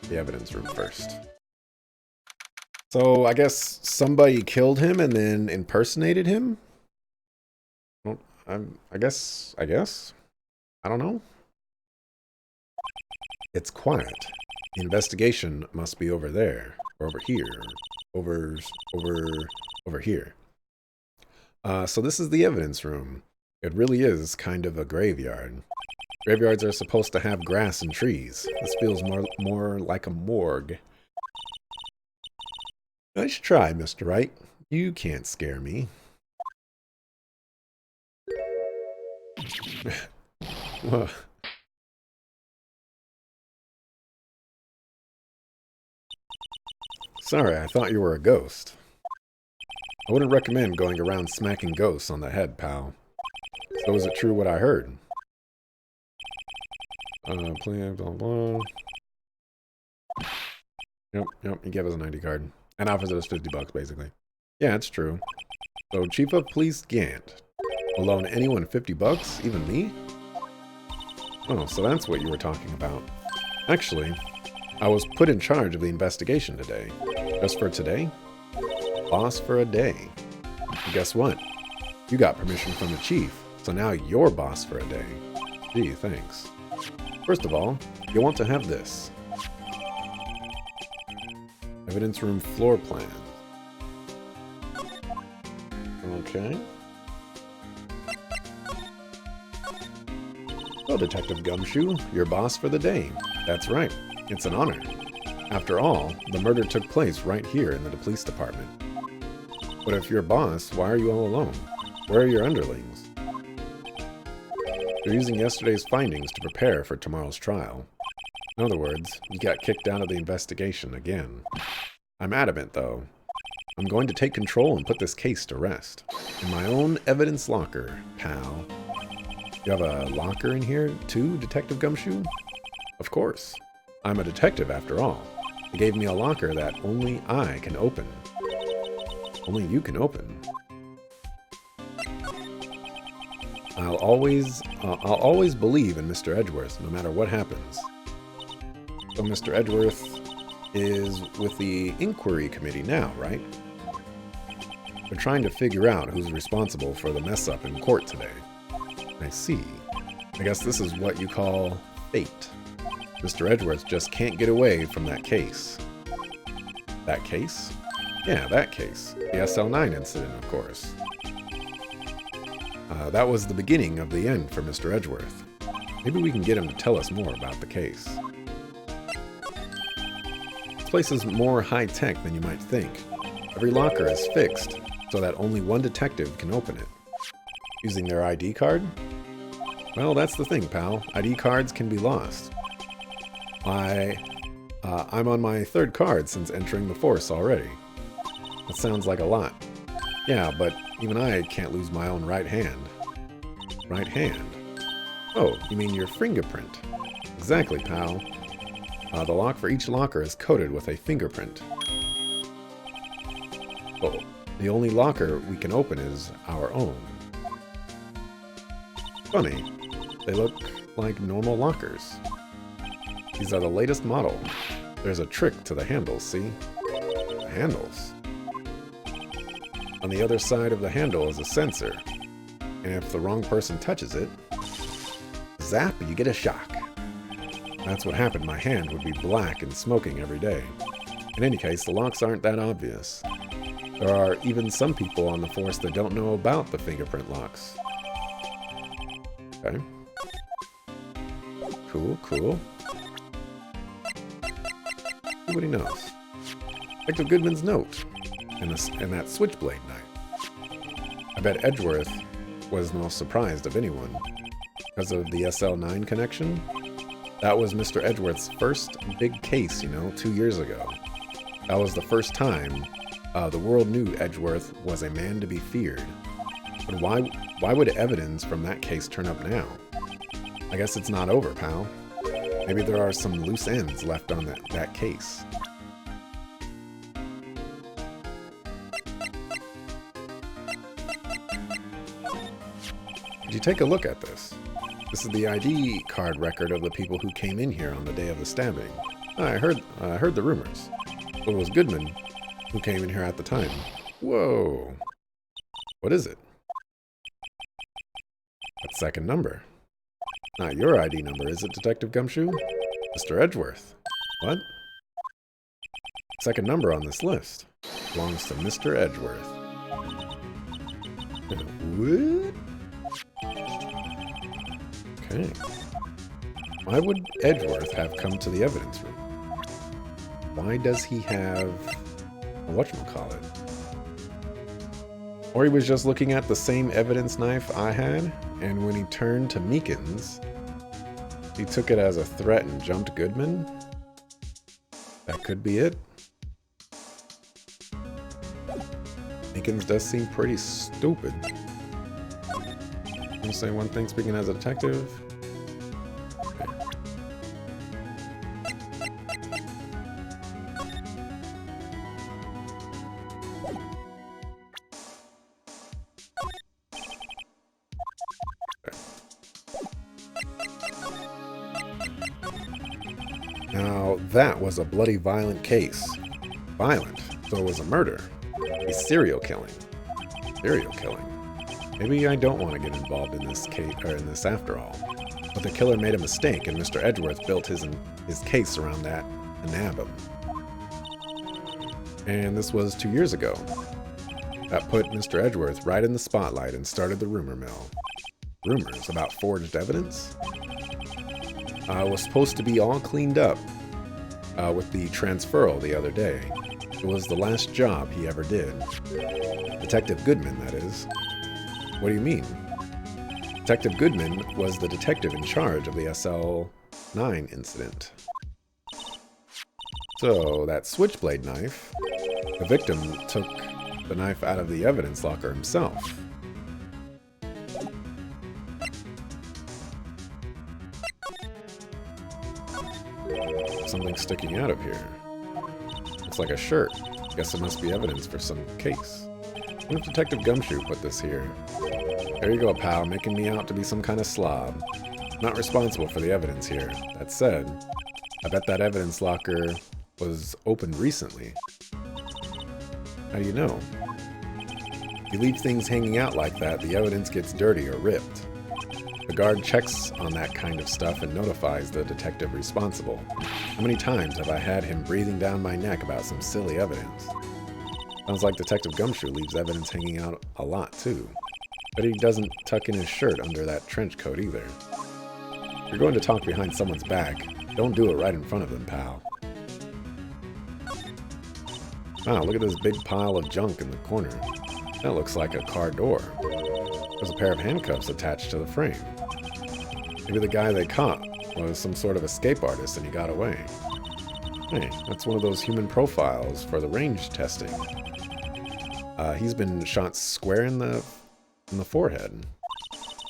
The evidence room first. So I guess somebody killed him and then impersonated him? Well, I guess. I don't know. It's quiet. The investigation must be over there. Or over here. Over here. So this is the evidence room. It really is kind of a graveyard. Graveyards are supposed to have grass and trees. This feels more like a morgue. Nice try, Mr. Wright. You can't scare me. Whoa. Sorry, I thought you were a ghost. I wouldn't recommend going around smacking ghosts on the head, pal. So is it true what I heard? Plan, blah, blah. Yep, he gave us an ID card. And offers us $50, basically. Yeah, it's true. So, Chief of Police Gant. Will loan anyone $50? Even me? Oh, so that's what you were talking about. Actually, I was put in charge of the investigation today. Just for today? Boss for a day. And guess what? You got permission from the chief, so now you're boss for a day. Gee, thanks. First of all, you'll want to have this. Evidence room floor plan. Okay. Well, Detective Gumshoe, you're boss for the day. That's right. It's an honor. After all, the murder took place right here in the police department. But if you're boss, why are you all alone? Where are your underlings? They're using yesterday's findings to prepare for tomorrow's trial. In other words, you got kicked out of the investigation again. I'm adamant, though. I'm going to take control and put this case to rest. In my own evidence locker, pal. You have a locker in here, too, Detective Gumshoe? Of course. I'm a detective, after all. They gave me a locker that only I can open. Only you can open. I'll always believe in Mr. Edgeworth, no matter what happens. So Mr. Edgeworth is with the inquiry committee now, right? They're trying to figure out who's responsible for the mess-up in court today. I see. I guess this is what you call fate. Mr. Edgeworth just can't get away from that case. That case? Yeah, that case. The SL9 incident, of course. That was the beginning of the end for Mr. Edgeworth. Maybe we can get him to tell us more about the case. This place is more high-tech than you might think. Every locker is fixed so that only one detective can open it. Using their ID card? Well, that's the thing, pal. ID cards can be lost. I'm on my third card since entering the force already. That sounds like a lot. Yeah, but even I can't lose my own right hand. Right hand? Oh, you mean your fingerprint? Exactly, pal. The lock for each locker is coated with a fingerprint. Oh, the only locker we can open is our own. Funny, they look like normal lockers. These are the latest model. There's a trick to the handles, see? The handles. On the other side of the handle is a sensor, and if the wrong person touches it, zap, you get a shock. That's what happened. My hand would be black and smoking every day. In any case, the locks aren't that obvious. There are even some people on the force that don't know about the fingerprint locks. Okay. Cool, cool. See what he knows. Detective Goodman's note. And that switchblade knife. I bet Edgeworth was the most surprised of anyone. Because of the SL9 connection. That was Mr. Edgeworth's first big case, 2 years ago. That was the first time the world knew Edgeworth was a man to be feared. But why would evidence from that case turn up now? I guess it's not over, pal. Maybe there are some loose ends left on that case. Did you take a look at this? This is the ID card record of the people who came in here on the day of the stabbing. I heard the rumors. But it was Goodman who came in here at the time. Whoa. What is it? That second number. Not your ID number, is it, Detective Gumshoe? Mr. Edgeworth. What? Second number on this list belongs to Mr. Edgeworth. What? Okay. Why would Edgeworth have come to the evidence room? Why does he have a whatchamacallit? Or he was just looking at the same evidence knife I had, and when he turned to Meekins, he took it as a threat and jumped Goodman? That could be it. Meekins does seem pretty stupid. I'm say one thing speaking as a detective. Okay. Now, that was a bloody violent case. Violent, so it was a murder. A serial killing. Serial killing. Maybe I don't want to get involved in this case, or in this after all. But the killer made a mistake, and Mr. Edgeworth built his case around that to nab him. And this was 2 years ago. That put Mr. Edgeworth right in the spotlight and started the rumor mill. Rumors about forged evidence? Was supposed to be all cleaned up with the transferal the other day. It was the last job he ever did. Detective Goodman, that is. What do you mean? Detective Goodman was the detective in charge of the SL9 incident. So, that switchblade knife, the victim took the knife out of the evidence locker himself. Something sticking out of here. Looks like a shirt. Guess it must be evidence for some case. What if Detective Gumshoe put this here? There you go, pal, making me out to be some kind of slob. Not responsible for the evidence here. That said, I bet that evidence locker was opened recently. How do you know? If you leave things hanging out like that, the evidence gets dirty or ripped. The guard checks on that kind of stuff and notifies the detective responsible. How many times have I had him breathing down my neck about some silly evidence? Sounds like Detective Gumshoe leaves evidence hanging out a lot, too. But he doesn't tuck in his shirt under that trench coat either. If you're going to talk behind someone's back, don't do it right in front of them, pal. Wow, look at this big pile of junk in the corner. That looks like a car door. There's a pair of handcuffs attached to the frame. Maybe the guy they caught was some sort of escape artist and he got away. Hey, that's one of those human profiles for the range testing. He's been shot square in the forehead.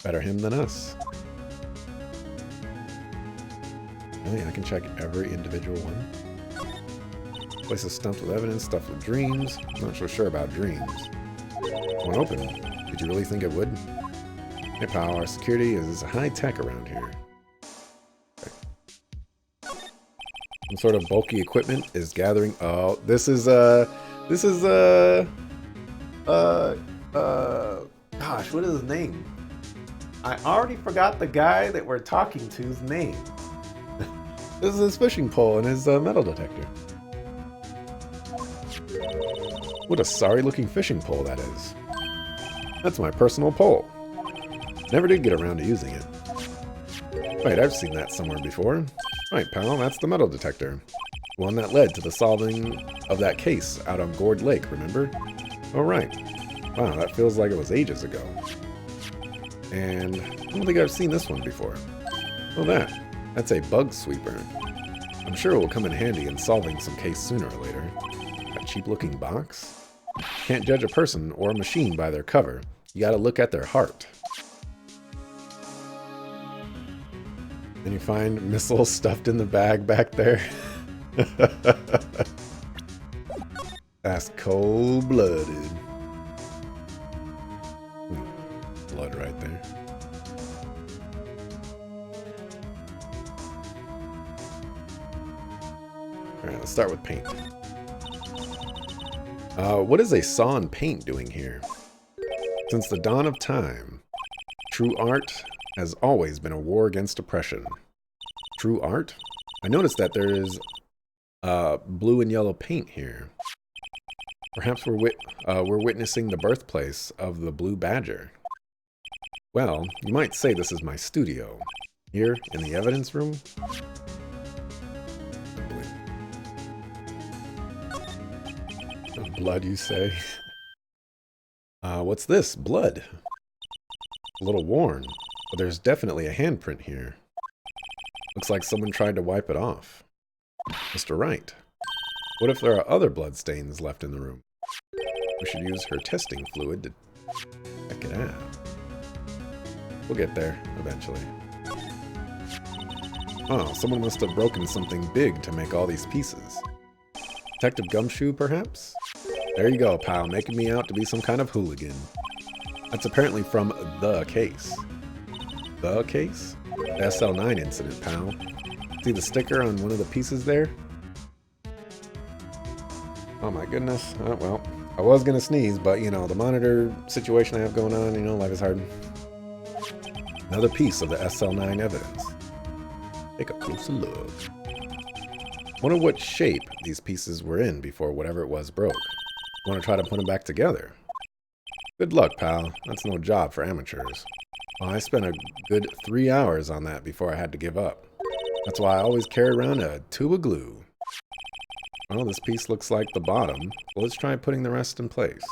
Better him than us. Really, I can check every individual one. Place is stuffed with evidence, stuffed with dreams. I'm not so sure about dreams. One open. Did you really think it would? Hey pal, our security is high-tech around here. Okay. Some sort of bulky equipment is gathering. Oh, this is gosh, what is his name? I already forgot the guy that we're talking to's name. This is his fishing pole and his metal detector. What a sorry-looking fishing pole that is. That's my personal pole. Never did get around to using it. Wait, I've seen that somewhere before. Right, pal, that's the metal detector. One that led to the solving of that case out on Gourd Lake, remember? Oh, right. Wow, that feels like it was ages ago. And I don't think I've seen this one before. Oh, that's a bug sweeper. I'm sure it will come in handy in solving some case sooner or later. That cheap-looking box? Can't judge a person or a machine by their cover. You gotta look at their heart. And you find missiles stuffed in the bag back there. That's cold-blooded. Blood right there. Alright, let's start with paint. What is a saw and paint doing here? Since the dawn of time, true art has always been a war against oppression. True art? I noticed that there is blue and yellow paint here. Perhaps we're witnessing the birthplace of the Blue Badger. Well, you might say this is my studio. Here, in the evidence room. Blood, you say? What's this? Blood. A little worn, but there's definitely a handprint here. Looks like someone tried to wipe it off. Mr. Wright, what if there are other blood stains left in the room? We should use her testing fluid to check it out. We'll get there, eventually. Oh, someone must have broken something big to make all these pieces. Detective Gumshoe, perhaps? There you go, pal, making me out to be some kind of hooligan. That's apparently from The Case. The Case? The SL9 incident, pal. See the sticker on one of the pieces there? Oh my goodness. Oh, well, I was gonna sneeze, but you know, the monitor situation I have going on, you know, life is hard. Another piece of the SL9 evidence. Take a closer look. Wonder what shape these pieces were in before whatever it was broke. Want to try to put them back together? Good luck, pal. That's no job for amateurs. Well, I spent a good 3 hours on that before I had to give up. That's why I always carry around a tube of glue. Well, this piece looks like the bottom. Well, let's try putting the rest in place.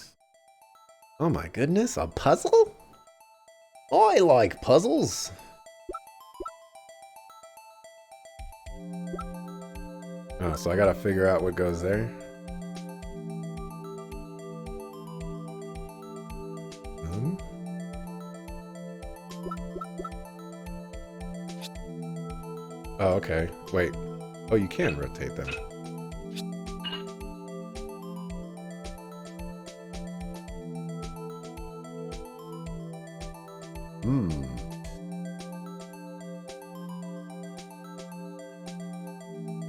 Oh my goodness, a puzzle? I like puzzles. Oh, so I gotta figure out what goes there. Oh, okay. Wait. Oh, you can rotate them.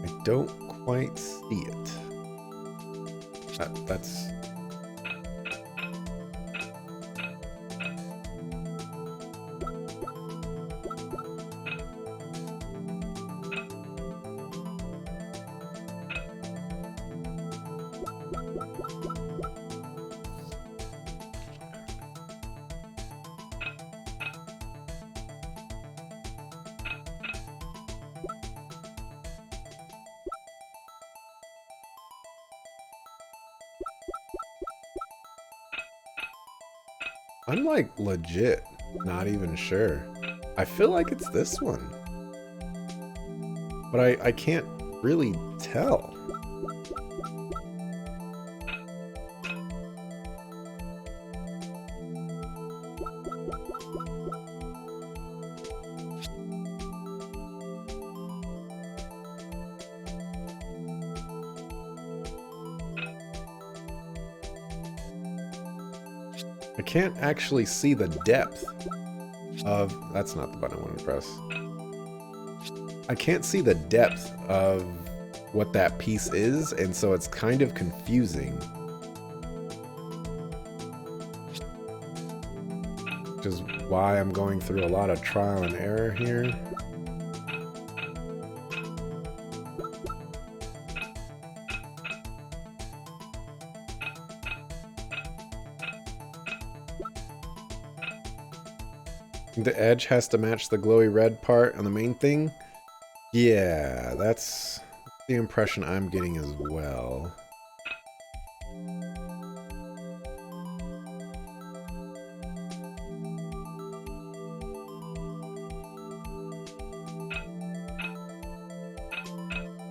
I don't quite see it. That's... I'm like legit not even sure. I feel like it's this one. But I can't really tell. I can't actually see the depth of... That's not the button I wanted to press. I can't see the depth of what that piece is, and so it's kind of confusing. Which is why I'm going through a lot of trial and error here. The edge has to match the glowy red part on the main thing. Yeah, that's the impression I'm getting as well.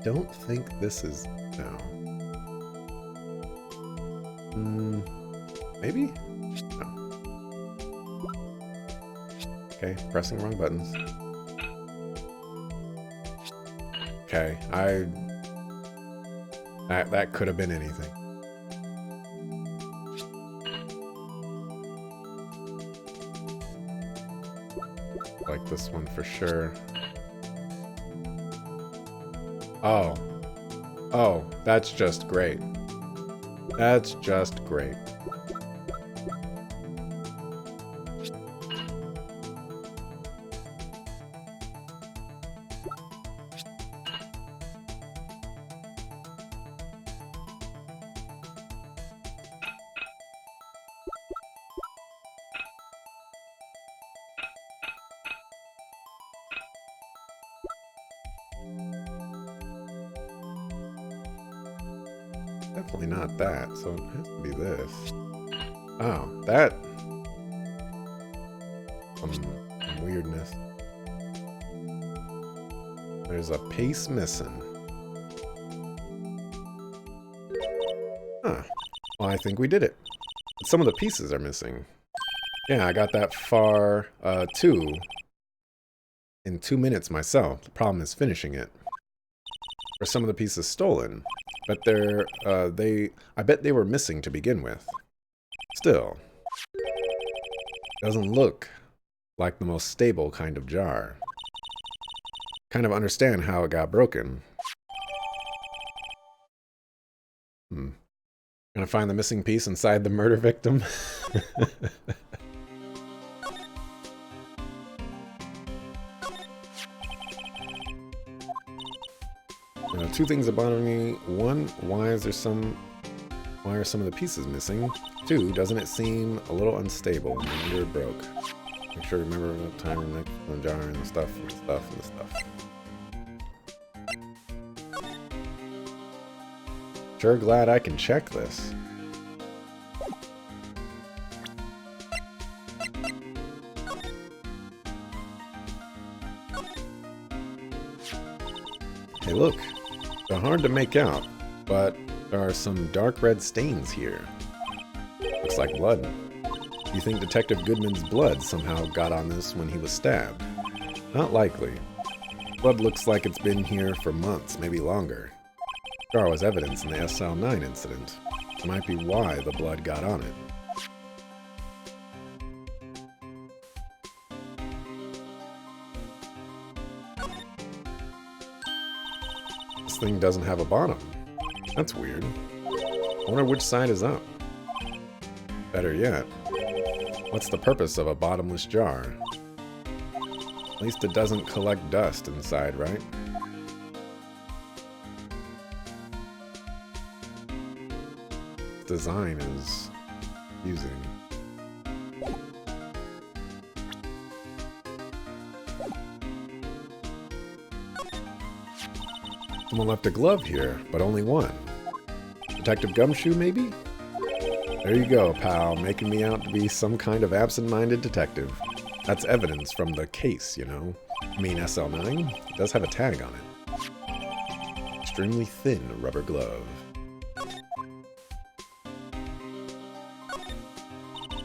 Don't think this is... no. Maybe? No. Okay, pressing wrong buttons. Okay, that could have been anything. Like this one for sure. Oh. Oh, that's just great. That's just great. Definitely not that, so it has to be this. Oh, that. Some weirdness. There's a piece missing. Huh. Well, I think we did it. But some of the pieces are missing. Yeah, I got that far, too, in 2 minutes myself. The problem is finishing it. Or some of the pieces stolen. But I bet they were missing to begin with. Still, doesn't look like the most stable kind of jar. Kind of understand how it got broken. Gonna find the missing piece inside the murder victim? Two things that bother me. One, why are some of the pieces missing? Two, doesn't it seem a little unstable? No wonder it broke. Make sure you remember the timer next to the jar and the stuff and the stuff and the stuff. Sure glad I can check this. Hey, look. They're hard to make out, but there are some dark red stains here. Looks like blood. Do you think Detective Goodman's blood somehow got on this when he was stabbed? Not likely. Blood looks like it's been here for months, maybe longer. There was evidence in the SL9 incident. It might be why the blood got on it. This thing doesn't have a bottom. That's weird. I wonder which side is up. Better yet, what's the purpose of a bottomless jar? At least it doesn't collect dust inside, right? Design is confusing. Someone left a glove here, but only one. Detective Gumshoe, maybe? There you go, pal, making me out to be some kind of absent-minded detective. That's evidence from the case, you know. I mean, SL9? It does have a tag on it. Extremely thin rubber glove.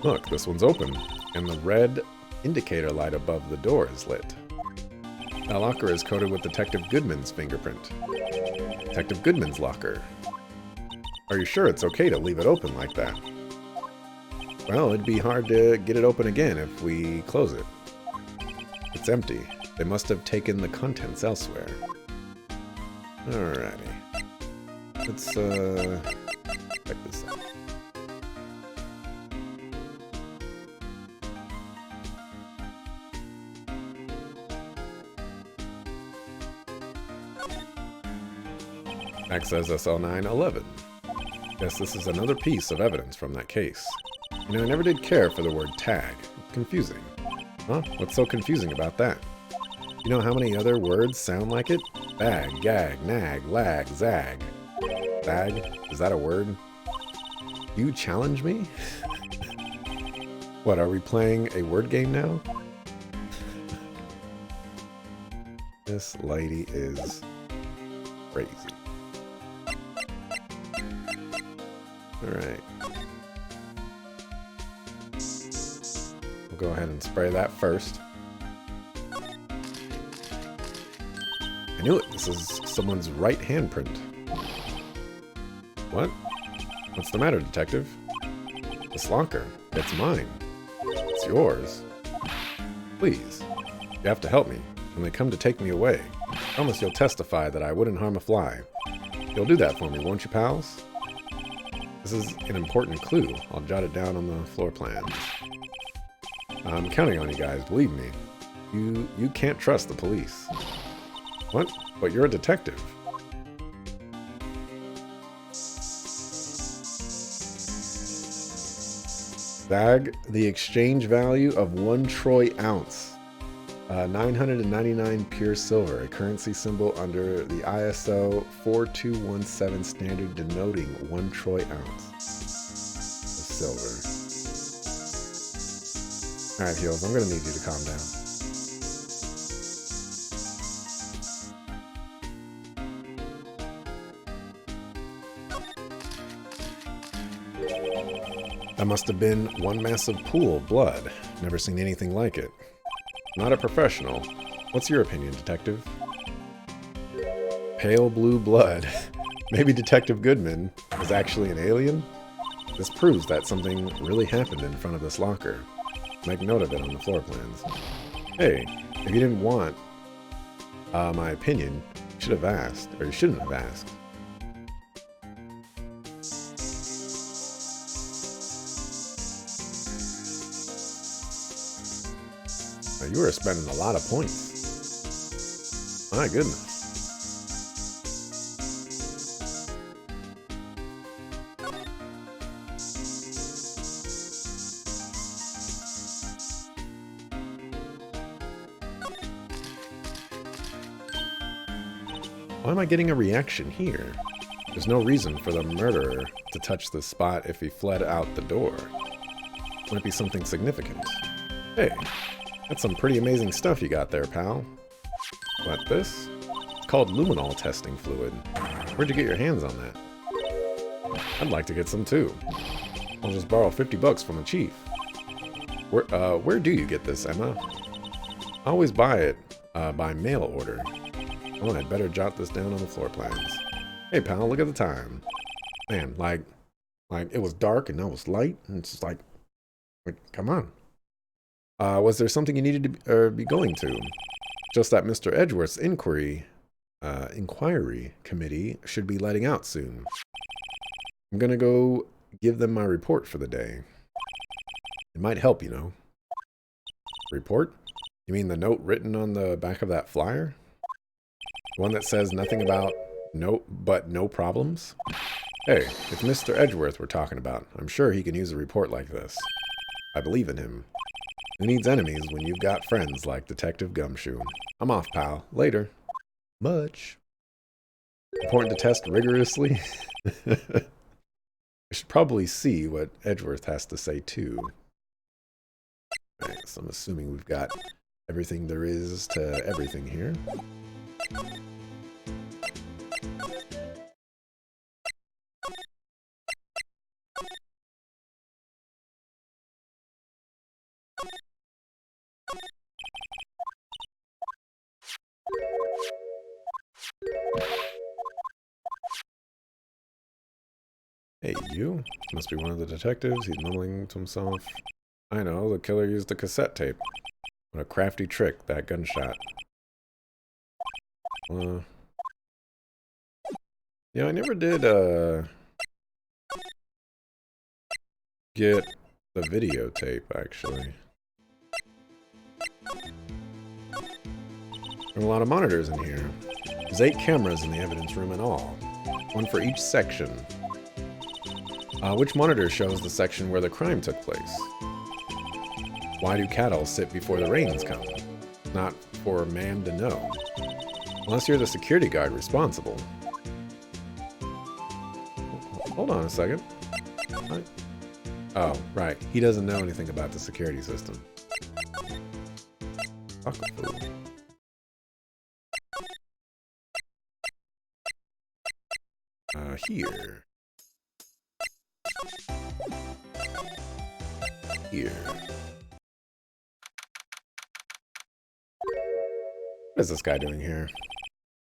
Look, this one's open, and the red indicator light above the door is lit. That locker is coated with Detective Goodman's fingerprint. Detective Goodman's locker. Are you sure it's okay to leave it open like that? Well, it'd be hard to get it open again if we close it. It's empty. They must have taken the contents elsewhere. Alrighty. Let's, check this out. Access SL911. Yes, this is another piece of evidence from that case. You know, I never did care for the word tag. It's confusing. Huh? What's so confusing about that? You know how many other words sound like it? Bag, gag, nag, lag, zag. Zag? Is that a word? You challenge me? What, are we playing a word game now? This lady is crazy. Alright. We'll go ahead and spray that first. I knew it. This is someone's right handprint. What? What's the matter, detective? This locker. It's mine. It's yours. Please. You have to help me. When they come to take me away, promise you'll testify that I wouldn't harm a fly. You'll do that for me, won't you, pals? This is an important clue. I'll jot it down on the floor plan. I'm counting on you guys, believe me. You can't trust the police. What? But you're a detective. Bag the exchange value of 1 troy ounce. 999 pure silver, a currency symbol under the ISO 4217 standard denoting 1 troy ounce of silver. Alright, Heels, I'm going to need you to calm down. That must have been one massive pool of blood. Never seen anything like it. Not a professional. What's your opinion, Detective? Pale blue blood. Maybe Detective Goodman is actually an alien? This proves that something really happened in front of this locker. Make note of it on the floor plans. Hey, if you didn't want my opinion, you should have asked, or you shouldn't have asked. You were spending a lot of points. My goodness. Why am I getting a reaction here? There's no reason for the murderer to touch the spot if he fled out the door. Might be something significant. Hey. That's some pretty amazing stuff you got there, pal. What, this? It's called luminol testing fluid. Where'd you get your hands on that? I'd like to get some too. I'll just borrow 50 bucks from the chief. Where do you get this, Emma? I always buy it by mail order. Oh, I'd better jot this down on the floor plans. Hey, pal, look at the time. Man, like it was dark and now it's light, and it's just like come on. Was there something you needed to be going to? Just that Mr. Edgeworth's inquiry committee should be letting out soon. I'm gonna go give them my report for the day. It might help, you know. Report? You mean the note written on the back of that flyer? One that says nothing about no problems? Hey, it's Mr. Edgeworth we're talking about. I'm sure he can use a report like this. I believe in him. Who needs enemies when you've got friends like Detective Gumshoe? I'm off, pal. Later. Much. Important to test rigorously. I should probably see what Edgeworth has to say, too. Alright, so I'm assuming we've got everything there is to everything here. Hey, you? Must be one of the detectives. He's mumbling to himself. I know, the killer used a cassette tape. What a crafty trick, that gunshot. Yeah, I never did, get the videotape, actually. There are a lot of monitors in here. There's 8 cameras in the evidence room in all. One for each section. Which monitor shows the section where the crime took place? Why do cattle sit before the rains come? Not for a man to know. Unless you're the security guard responsible. Hold on a second. What? Oh, right. He doesn't know anything about the security system. Fuck a fool. Here. Here. What is this guy doing here?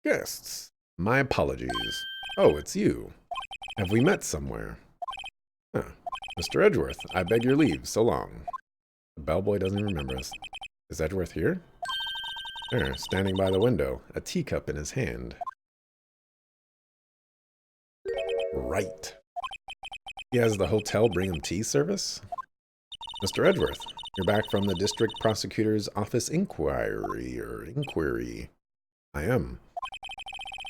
Guests. My apologies. Oh, it's you. Have we met somewhere? Huh. Mr. Edgeworth, I beg your leave. So long. The bellboy doesn't remember us. Is Edgeworth here? There, standing by the window, a teacup in his hand. Right. He has the hotel bring him tea service? Mr. Edgeworth, you're back from the district prosecutor's office inquiry. I am.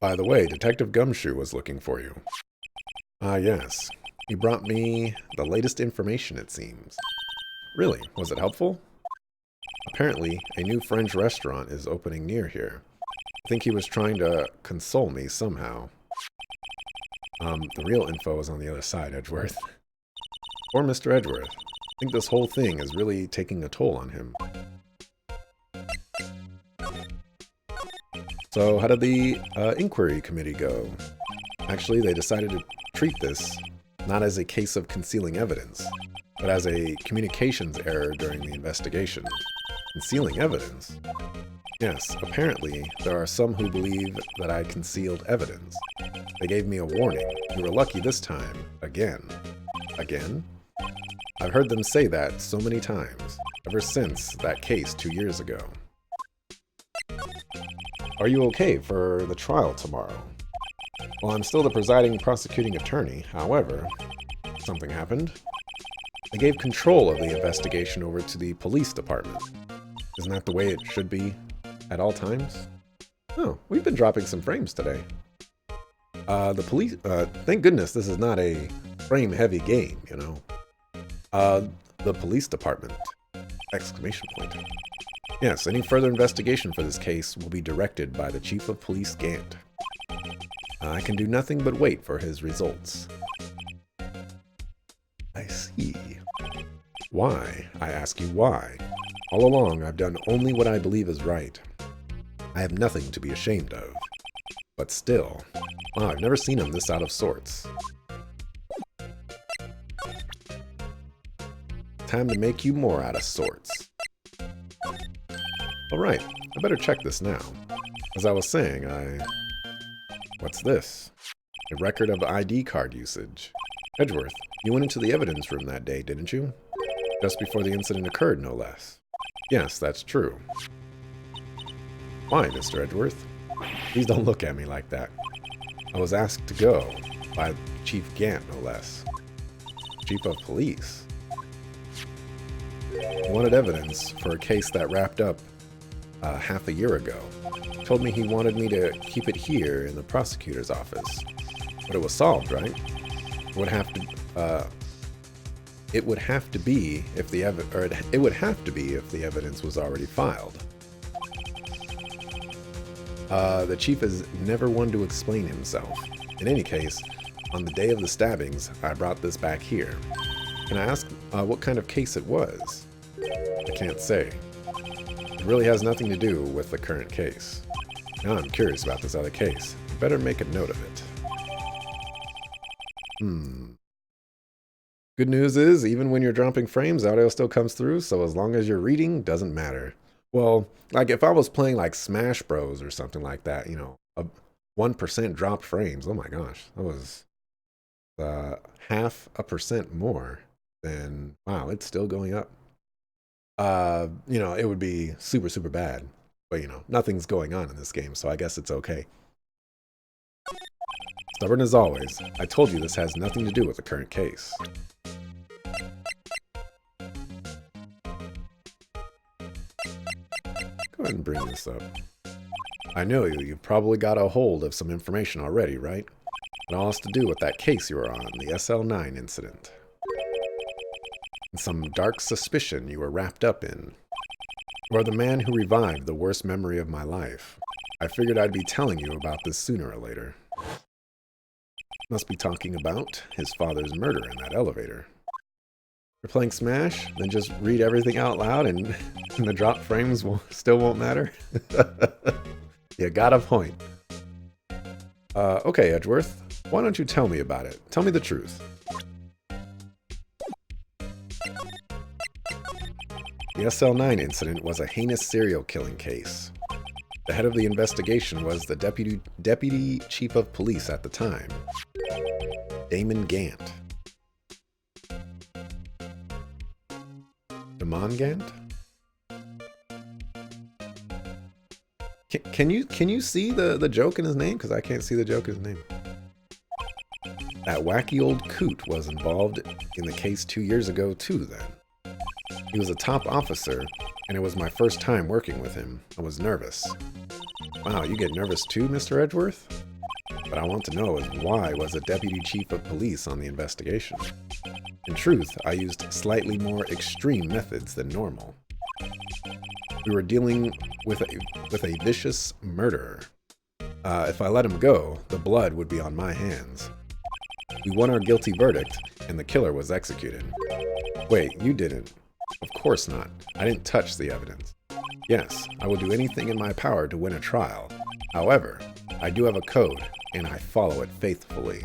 By the way, Detective Gumshoe was looking for you. Ah, yes. He brought me the latest information, it seems. Really? Was it helpful? Apparently, a new French restaurant is opening near here. I think he was trying to console me somehow. The real info is on the other side, Edgeworth. Poor Mr. Edgeworth. I think this whole thing is really taking a toll on him. So, how did the inquiry committee go? Actually, they decided to treat this not as a case of concealing evidence, but as a communications error during the investigation. Concealing evidence? Yes, apparently, there are some who believe that I concealed evidence. They gave me a warning. You were lucky this time. Again. Again? I've heard them say that so many times, ever since that case 2 years ago. Are you okay for the trial tomorrow? Well, I'm still the presiding prosecuting attorney. However, something happened. They gave control of the investigation over to the police department. Isn't that the way it should be at all times? Oh, we've been dropping some frames today. The police, thank goodness this is not a frame-heavy game, you know. The police department! Exclamation point. Yes, any further investigation for this case will be directed by the Chief of Police Gant. I can do nothing but wait for his results. I see. Why? I ask you why. All along, I've done only what I believe is right. I have nothing to be ashamed of. But still, wow, I've never seen him this out of sorts. Time to make you more out of sorts. Alright, I better check this now. As I was saying, What's this? A record of ID card usage. Edgeworth, you went into the evidence room that day, didn't you? Just before the incident occurred, no less. Yes, that's true. Why, Mr. Edgeworth? Please don't look at me like that. I was asked to go by Chief Gant, no less. Chief of Police? He wanted evidence for a case that wrapped up half a year ago. He told me he wanted me to keep it here in the prosecutor's office. But it was solved, right? It would have to be if the evidence was already filed. The chief is never one to explain himself. In any case, on the day of the stabbings, I brought this back here. Can I ask what kind of case it was? I can't say. It really has nothing to do with the current case. Now I'm curious about this other case. Better make a note of it. Good news is, even when you're dropping frames, audio still comes through, so as long as you're reading, doesn't matter. Well, like if I was playing like Smash Bros or something like that, you know, 1% dropped frames. Oh my gosh, that was 0.5% more. Then wow, it's still going up. You know, it would be super, super bad. But you know, nothing's going on in this game, so I guess it's okay. Stubborn as always, I told you this has nothing to do with the current case. Go ahead and bring this up. I know you've probably got a hold of some information already, right? It all has to do with that case you were on, the SL9 incident. And some dark suspicion you were wrapped up in. You are the man who revived the worst memory of my life. I figured I'd be telling you about this sooner or later. Must be talking about his father's murder in that elevator. You're playing Smash? Then just read everything out loud and the drop frames still won't matter? You got a point. Okay, Edgeworth. Why don't you tell me about it? Tell me the truth. The SL9 incident was a heinous serial killing case. The head of the investigation was the deputy chief of police at the time, Damon Gant. Damon Gant? Can you see the joke in his name? Because I can't see the joke in his name. That wacky old coot was involved in the case 2 years ago too, then. He was a top officer, and it was my first time working with him. I was nervous. Wow, you get nervous too, Mr. Edgeworth? What I want to know is why was a deputy chief of police on the investigation? In truth, I used slightly more extreme methods than normal. We were dealing with a vicious murderer. If I let him go, the blood would be on my hands. We won our guilty verdict, and the killer was executed. Wait, you didn't? Of course not. I didn't touch the evidence. Yes, I will do anything in my power to win a trial. However, I do have a code, and I follow it faithfully.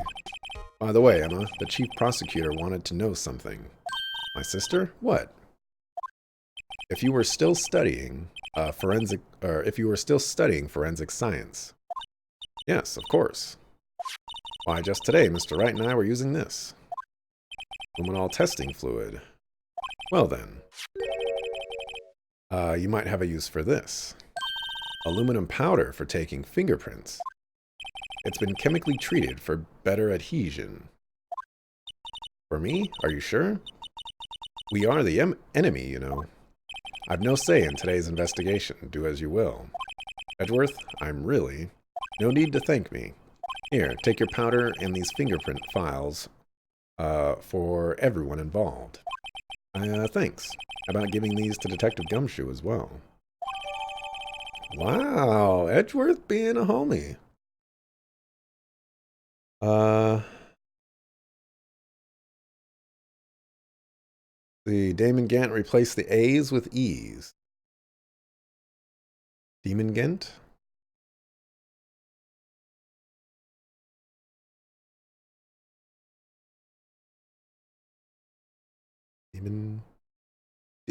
By the way, Emma, the chief prosecutor wanted to know something. My sister? What? If you were still studying forensic science. Yes, of course. Why, just today, Mr. Wright and I were using this. Luminol testing fluid. Well then. You might have a use for this. Aluminum powder for taking fingerprints. It's been chemically treated for better adhesion. For me? Are you sure? We are the enemy, you know. I've no say in today's investigation. Do as you will. Edgeworth, I'm really... No need to thank me. Here, take your powder and these fingerprint files for everyone involved. Thanks. How about giving these to Detective Gumshoe as well? Wow, Edgeworth being a homie. The Damon Gant replaced the A's with E's. Demon Gant? Demon...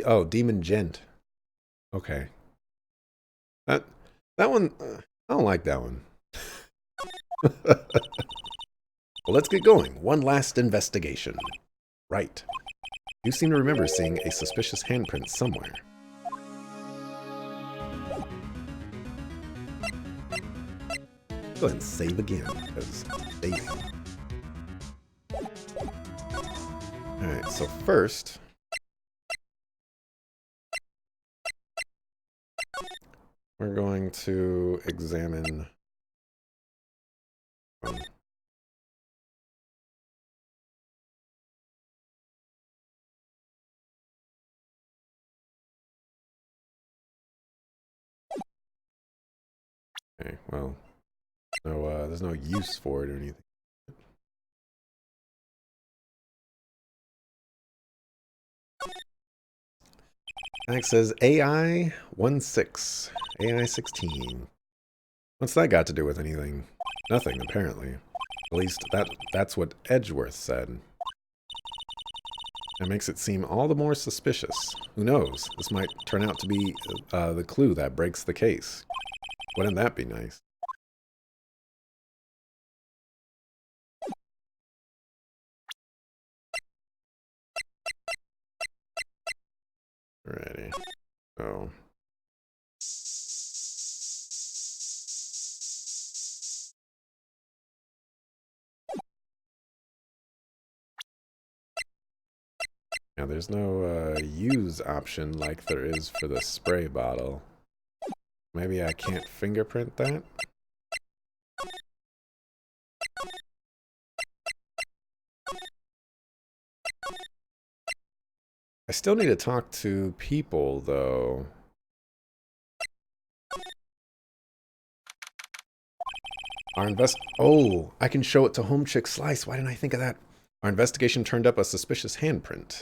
Oh, Demon Gent. Okay. That one... I don't like that one. Well, let's get going. One last investigation. Right. You seem to remember seeing a suspicious handprint somewhere. Go ahead and save again, because saving. Alright, so first... we're going to examine... Okay, well, no, there's no use for it or anything. Max says AI 16, AI 16. What's that got to do with anything? Nothing, apparently. At least that's what Edgeworth said. That makes it seem all the more suspicious. Who knows? This might turn out to be the clue that breaks the case. Wouldn't that be nice? Alrighty. So... Now, there's no use option like there is for the spray bottle. Maybe I can't fingerprint that? I still need to talk to people, though. Oh, I can show it to Home Chick Slice. Why didn't I think of that? Our investigation turned up a suspicious handprint.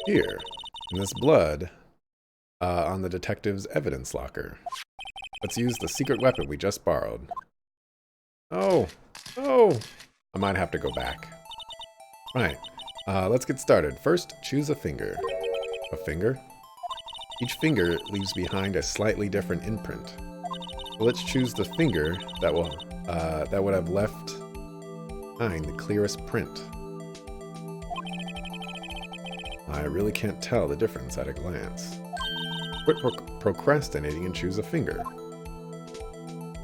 Here, in this blood, on the detective's evidence locker. Let's use the secret weapon we just borrowed. Oh, oh, I might have to go back. Right, let's get started. First, choose a finger. A finger? Each finger leaves behind a slightly different imprint. So let's choose the finger that would have left behind the clearest print. I really can't tell the difference at a glance. Quit procrastinating and choose a finger.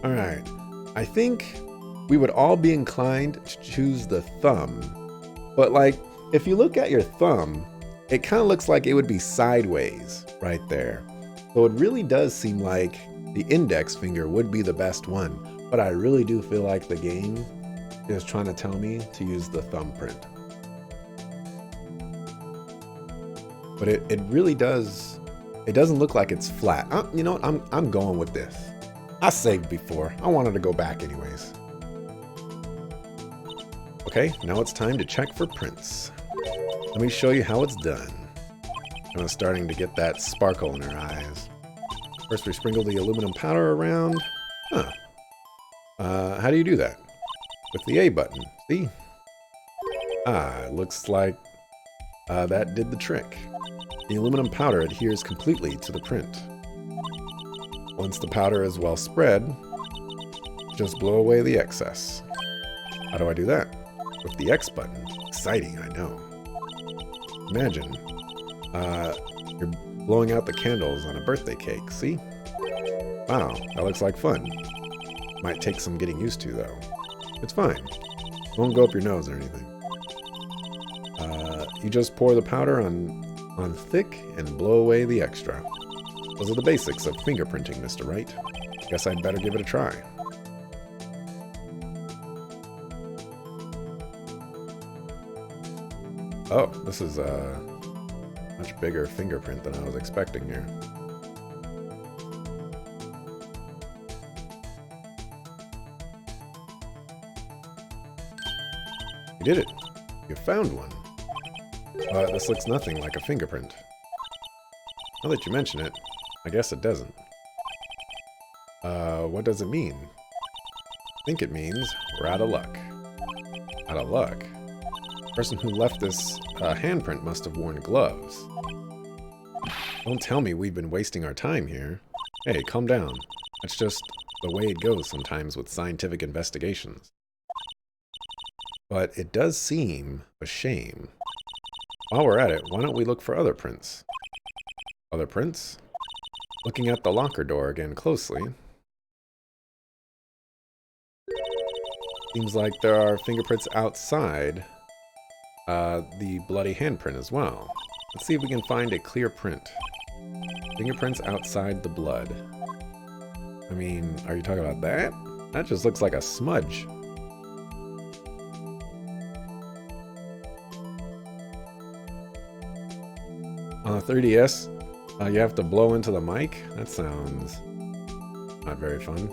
Alright, I think we would all be inclined to choose the thumb. But like, if you look at your thumb, it kind of looks like it would be sideways right there. So it really does seem like the index finger would be the best one. But I really do feel like the game is trying to tell me to use the thumbprint. But it really does, it doesn't look like it's flat. You know what, I'm going with this. I saved before. I wanted to go back anyways. Okay, now it's time to check for prints. Let me show you how it's done. I'm starting to get that sparkle in her eyes. First we sprinkle the aluminum powder around. Huh. How do you do that? With the A button, see? It looks like that did the trick. The aluminum powder adheres completely to the print. Once the powder is well spread, just blow away the excess. How do I do that? With the X button. Exciting, I know. Imagine, you're blowing out the candles on a birthday cake, see? Wow, that looks like fun. Might take some getting used to, though. It's fine. It won't go up your nose or anything. You just pour the powder on thick and blow away the extra. Those are the basics of fingerprinting, Mr. Wright. Guess I'd better give it a try. Oh, this is a much bigger fingerprint than I was expecting here. You did it. You found one. But this looks nothing like a fingerprint. Now that you mention it, I guess it doesn't. What does it mean? I think it means we're out of luck. Out of luck? The person who left this handprint must have worn gloves. Don't tell me we've been wasting our time here. Hey, calm down. That's just the way it goes sometimes with scientific investigations. But it does seem a shame. While we're at it, why don't we look for other prints? Other prints? Looking at the locker door again closely. Seems like there are fingerprints outside the bloody handprint as well. Let's see if we can find a clear print. Fingerprints outside the blood. I mean, are you talking about that? That just looks like a smudge. On the 3DS, you have to blow into the mic? That sounds not very fun.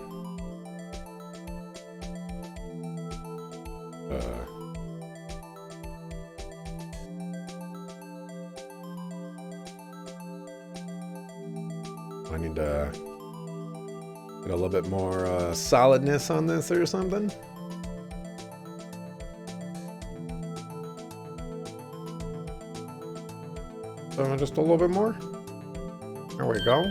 I need to get a little bit more solidness on this or something. Just a little bit more. There we go.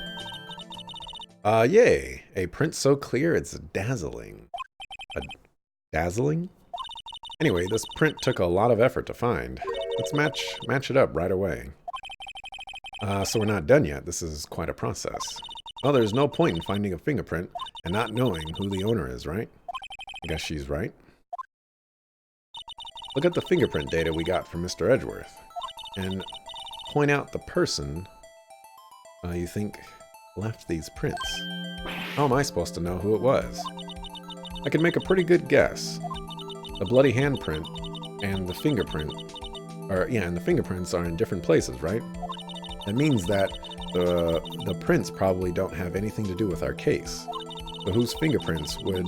Yay! A print so clear it's dazzling. Dazzling? Anyway, this print took a lot of effort to find. Let's match it up right away. So we're not done yet. This is quite a process. Well, there's no point in finding a fingerprint and not knowing who the owner is, right? I guess she's right. Look at the fingerprint data we got from Mr. Edgeworth. And point out the person you think left these prints. How am I supposed to know who it was? I can make a pretty good guess. The bloody handprint and the fingerprint and the fingerprints are in different places, right? That means that the prints probably don't have anything to do with our case. So whose fingerprints would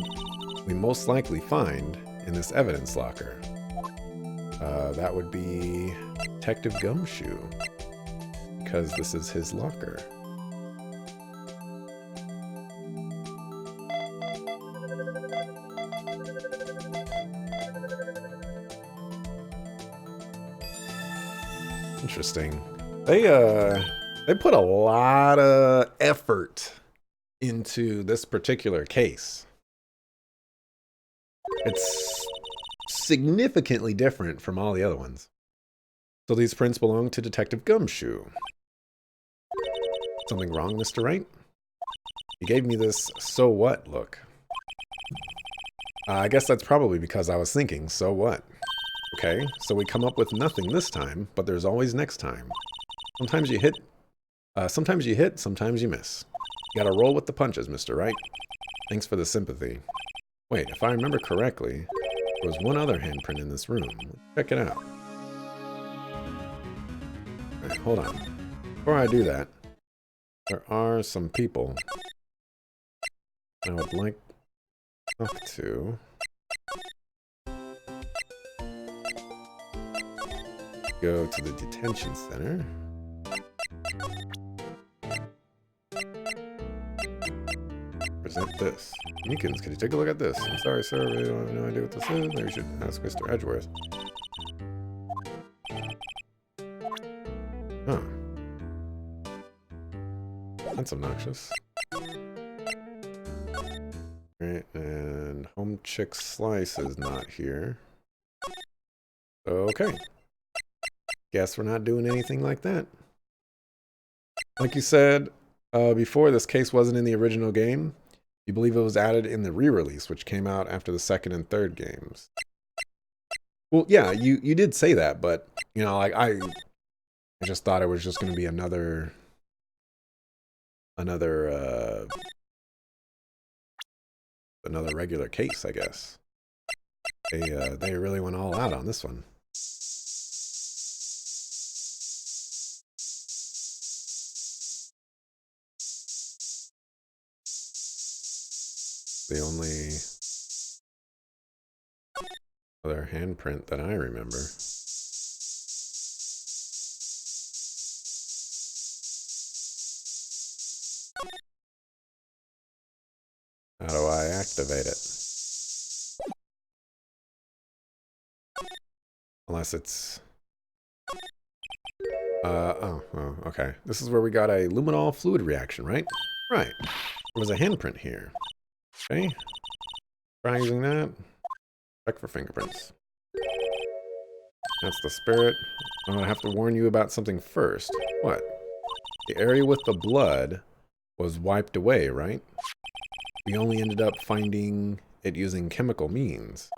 we most likely find in this evidence locker? That would be Detective Gumshoe, because this is his locker. Interesting. They put a lot of effort into this particular case. It's significantly different from all the other ones. So these prints belong to Detective Gumshoe. Something wrong, Mr. Wright? He gave me this so what look. I guess that's probably because I was thinking, so what? Okay, so we come up with nothing this time, but there's always next time. Sometimes you hit, sometimes you miss. You gotta roll with the punches, Mr. Wright. Thanks for the sympathy. Wait, if I remember correctly, there was one other handprint in this room. Let's check it out. Alright, hold on. Before I do that, there are some people I would like to talk to. Go to the detention center. Present this. Meekins, can you take a look at this? I'm sorry, sir, I really don't have no idea what this is. Maybe you should ask Mr. Edgeworth. Huh. That's obnoxious. Alright, and Home Chick Slice is not here. Okay. Guess we're not doing anything like that. Like you said, before, this case wasn't in the original game. You believe it was added in the re-release, which came out after the second and third games. Well, yeah, you did say that, but, you know, like, I just thought it was just going to be another regular case, I guess. They really went all out on this one. The only other handprint that I remember. How do I activate it? Unless it's... oh, okay. This is where we got a luminol fluid reaction, right? Right. There was a handprint here. Okay. Try using that. Check for fingerprints. That's the spirit. I'm gonna have to warn you about something first. What? The area with the blood was wiped away, right? We only ended up finding it using chemical means.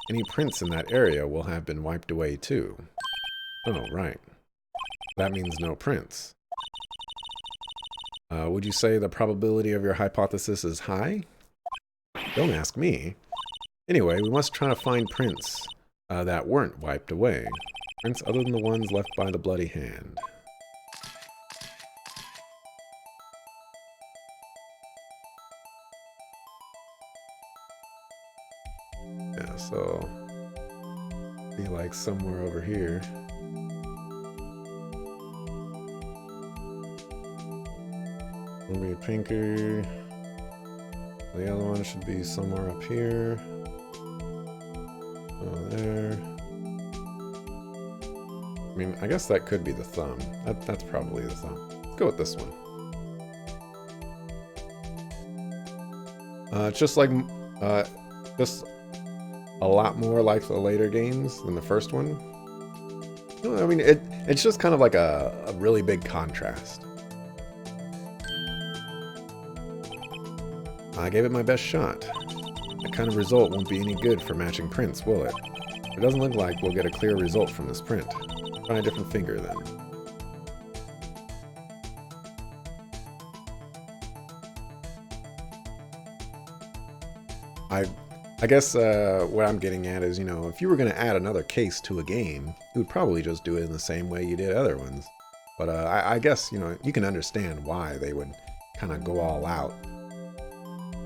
Any prints in that area will have been wiped away too. Oh, right. That means no prints. Would you say the probability of your hypothesis is high? Don't ask me. Anyway, we must try to find prints that weren't wiped away. Prints other than the ones left by the bloody hand. Yeah, so... be like somewhere over here. It'll be pinker. The other one should be somewhere up here. Oh, there. I mean, I guess that could be the thumb. That's probably the thumb. Let's go with this one. It's just like, just a lot more like the later games than the first one. I mean, it's just kind of like a really big contrast. I gave it my best shot. That kind of result won't be any good for matching prints, will it? It doesn't look like we'll get a clear result from this print. Try a different finger, then. I guess what I'm getting at is, you know, if you were going to add another case to a game, you would probably just do it in the same way you did other ones. But I guess, you know, you can understand why they would kind of go all out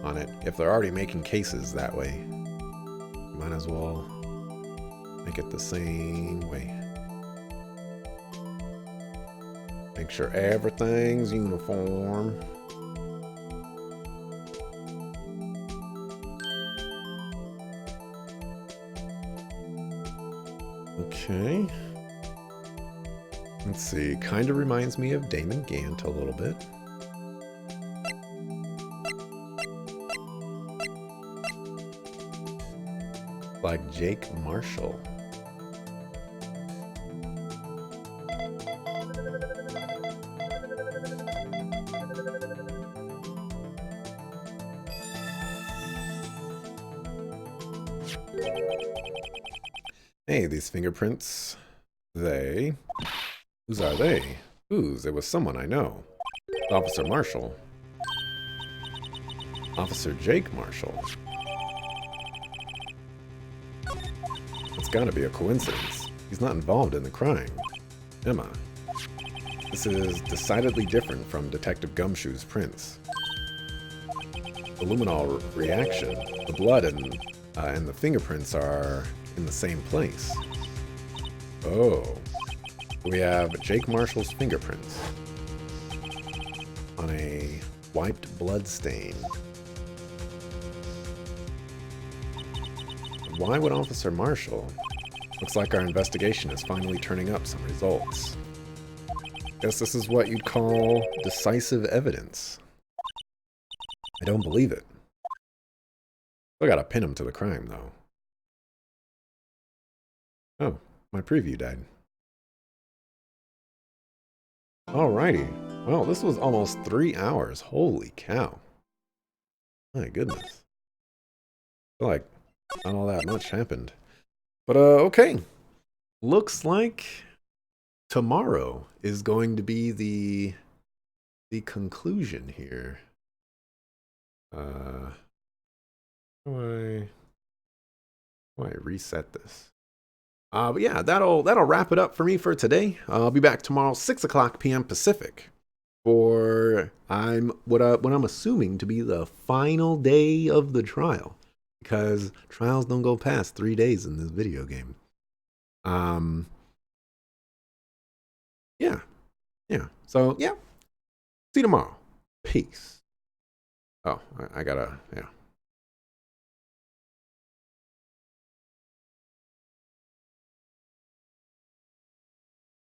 on it. If they're already making cases that way, you might as well make it the same way. Make sure everything's uniform. Okay. Let's see. Kind of reminds me of Damon Gant a little bit. Like Jake Marshall. Hey, these fingerprints. They... Whose are they? Whose? It was someone I know. Officer Marshall. Officer Jake Marshall. It's gotta be a coincidence. He's not involved in the crime. Emma. This is decidedly different from Detective Gumshoe's prints. The luminol reaction, the blood and the fingerprints are in the same place. Oh. We have Jake Marshall's fingerprints on a wiped blood stain. Why would Officer Marshall? Looks like our investigation is finally turning up some results. Guess this is what you'd call decisive evidence. I don't believe it. Still gotta pin him to the crime, though. Oh, my preview died. Alrighty. Well, this was almost 3 hours. Holy cow. My goodness. I feel like not all that much happened. But, okay. Looks like tomorrow is going to be the conclusion here. How do I reset this? But yeah, that'll wrap it up for me for today. I'll be back tomorrow, 6:00 p.m. Pacific, for what I'm assuming to be the final day of the trial, because trials don't go past 3 days in this video game. Yeah. So yeah, see you tomorrow. Peace. Oh, I gotta, yeah.